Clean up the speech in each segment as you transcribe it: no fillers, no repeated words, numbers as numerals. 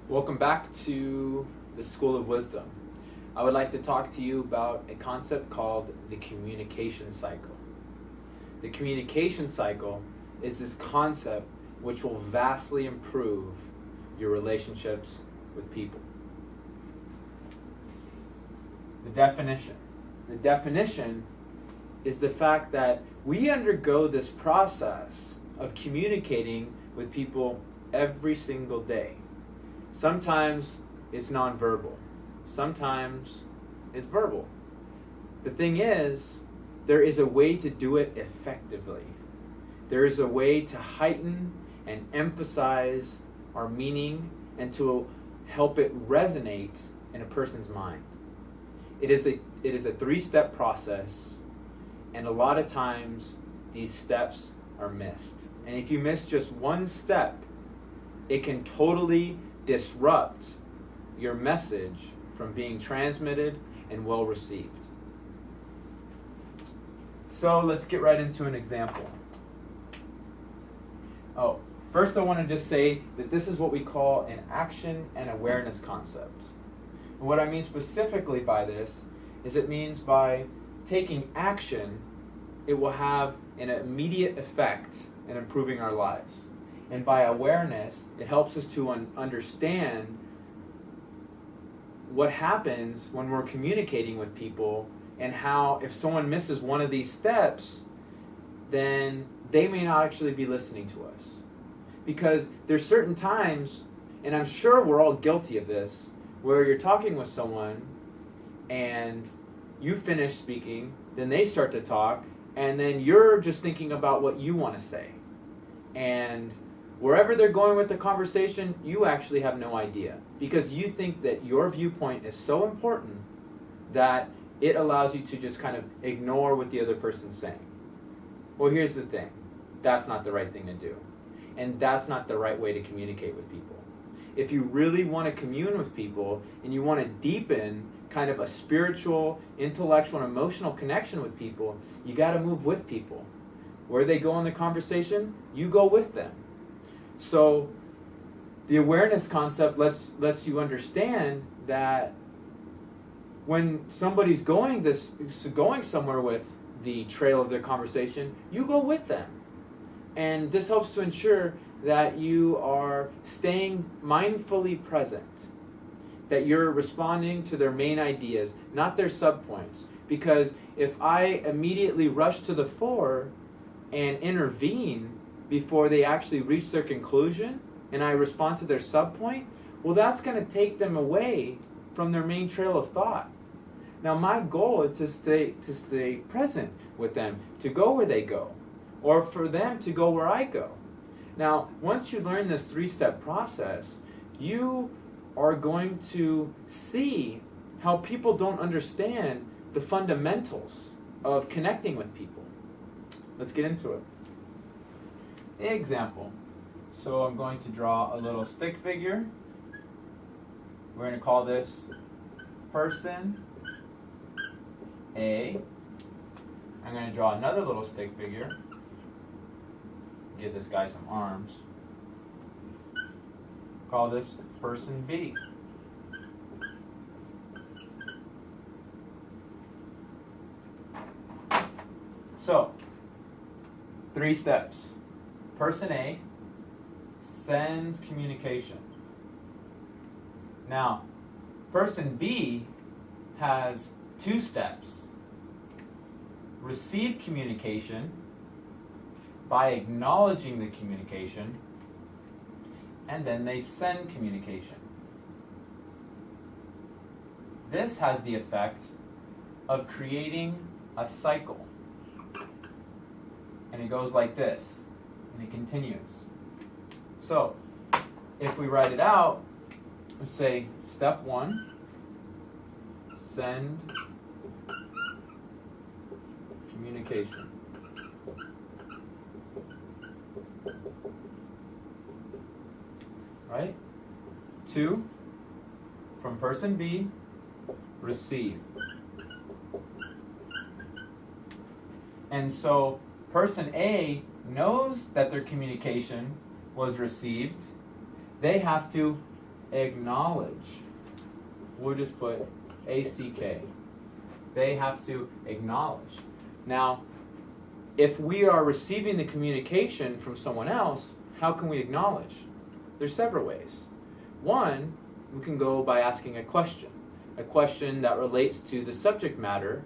Welcome back to the School of Wisdom. I would like to talk to you about a concept called the communication cycle. The communication cycle is this concept which will vastly improve your relationships with people. The definition. The definition is the fact that we undergo this process of communicating with people every single day. Sometimes it's nonverbal. Sometimes it's verbal. The thing is, there is a way to do it effectively. There is a way to heighten and emphasize our meaning and to help it resonate in a person's mind. It is a three-step process, and a lot of times these steps are missed. And if you miss just one step, it can totally disrupt your message from being transmitted and well received. So let's get right into an example. First I want to just say that this is what we call an action and awareness concept. And what I mean specifically by this is it means by taking action, it will have an immediate effect in improving our lives. And by awareness, it helps us to understand what happens when we're communicating with people and how if someone misses one of these steps, then they may not actually be listening to us. Because there's certain times, and I'm sure we're all guilty of this, where you're talking with someone and you finish speaking, then they start to talk, and then you're just thinking about what you want to say. And wherever they're going with the conversation, you actually have no idea because you think that your viewpoint is so important that it allows you to just kind of ignore what the other person's saying. Well, here's the thing. That's not the right thing to do. And that's not the right way to communicate with people. If you really want to commune with people and you want to deepen kind of a spiritual, intellectual, and emotional connection with people, you got to move with people. Where they go in the conversation, you go with them. So the awareness concept lets you understand that when somebody's going somewhere with the trail of their conversation, you go with them. And this helps to ensure that you are staying mindfully present, that you're responding to their main ideas, not their subpoints. Because if I immediately rush to the fore and intervene before they actually reach their conclusion, and I respond to their subpoint, well, that's going to take them away from their main trail of thought. Now, my goal is to stay present with them, to go where they go, or for them to go where I go. Now, once you learn this three-step process, you are going to see how people don't understand the fundamentals of connecting with people. Let's get into it. Example. So I'm going to draw a little stick figure. We're going to call this person A. I'm going to draw another little stick figure. Give this guy some arms. Call this person B. So, 3 steps. Person A sends communication. Now, person B has 2 steps. Receive communication by acknowledging the communication, and then they send communication. This has the effect of creating a cycle. And it goes like this, and it continues. So, if we write it out, let's say step 1, send communication. Right? 2, from person B, receive. And so person A knows that their communication was received. They have to acknowledge. We'll just put ACK. They have to acknowledge. Now, if we are receiving the communication from someone else, how can we acknowledge? There's several ways. One, we can go by asking a question that relates to the subject matter,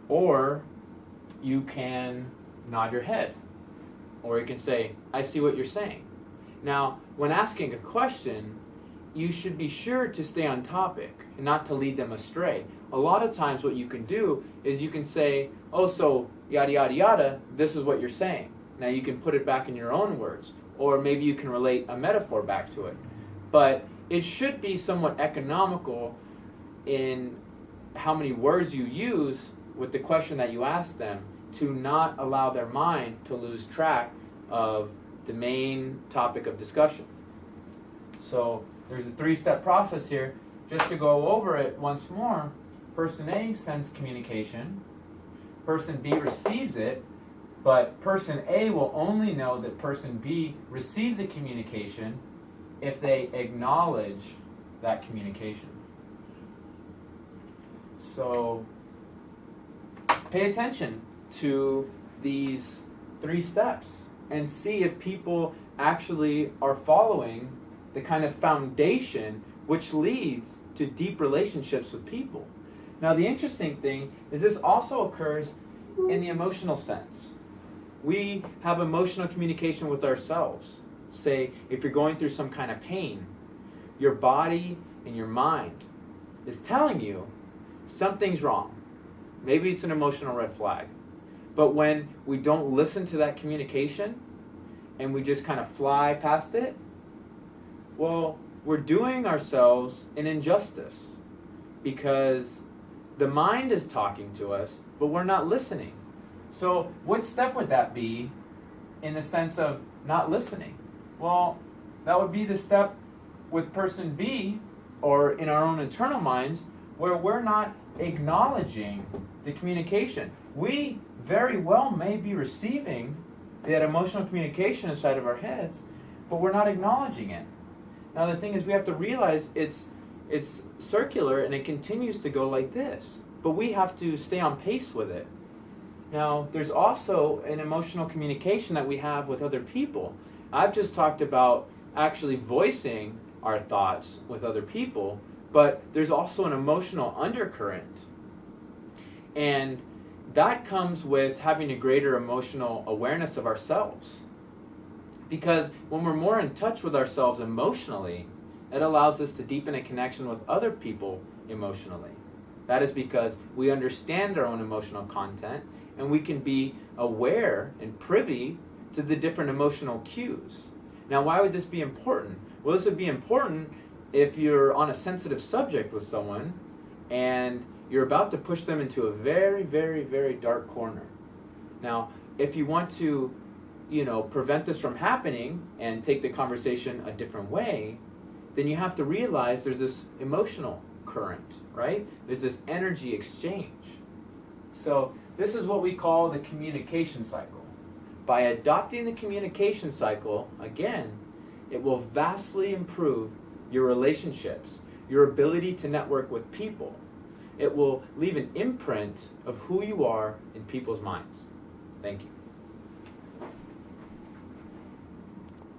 or you can nod your head, or you can say, I see what you're saying. Now, when asking a question, you should be sure to stay on topic and not to lead them astray. A lot of times what you can do is you can say, oh, so yada yada yada, this is what you're saying. Now you can put it back in your own words, or maybe you can relate a metaphor back to it. But it should be somewhat economical in how many words you use with the question that you ask them, to not allow their mind to lose track of the main topic of discussion. So there's a 3-step process here. Just to go over it once more, person A sends communication, person B receives it, but person A will only know that person B received the communication if they acknowledge that communication. So pay attention to these 3 steps and see if people actually are following the kind of foundation which leads to deep relationships with people. Now, the interesting thing is this also occurs in the emotional sense. We have emotional communication with ourselves. Say, if you're going through some kind of pain, your body and your mind is telling you something's wrong. Maybe it's an emotional red flag. But when we don't listen to that communication and we just kind of fly past it, well, we're doing ourselves an injustice, because the mind is talking to us, but we're not listening. So what step would that be in the sense of not listening? Well, that would be the step with person B, or in our own internal minds, where we're not acknowledging the communication. We very well may be receiving that emotional communication inside of our heads, but we're not acknowledging it. Now the thing is, we have to realize it's circular and it continues to go like this, but we have to stay on pace with it. Now there's also an emotional communication that we have with other people. I've just talked about actually voicing our thoughts with other people, but there's also an emotional undercurrent. And that comes with having a greater emotional awareness of ourselves. Because when we're more in touch with ourselves emotionally, it allows us to deepen a connection with other people emotionally. That is because we understand our own emotional content, and we can be aware and privy to the different emotional cues. Now, why would this be important? Well, this would be important if you're on a sensitive subject with someone and you're about to push them into a very, very, very dark corner. Now, if you want to, prevent this from happening and take the conversation a different way, then you have to realize there's this emotional current, right? There's this energy exchange. So this is what we call the communication cycle. By adopting the communication cycle, again, it will vastly improve your relationships, your ability to network with people. It will leave an imprint of who you are in people's minds. Thank you.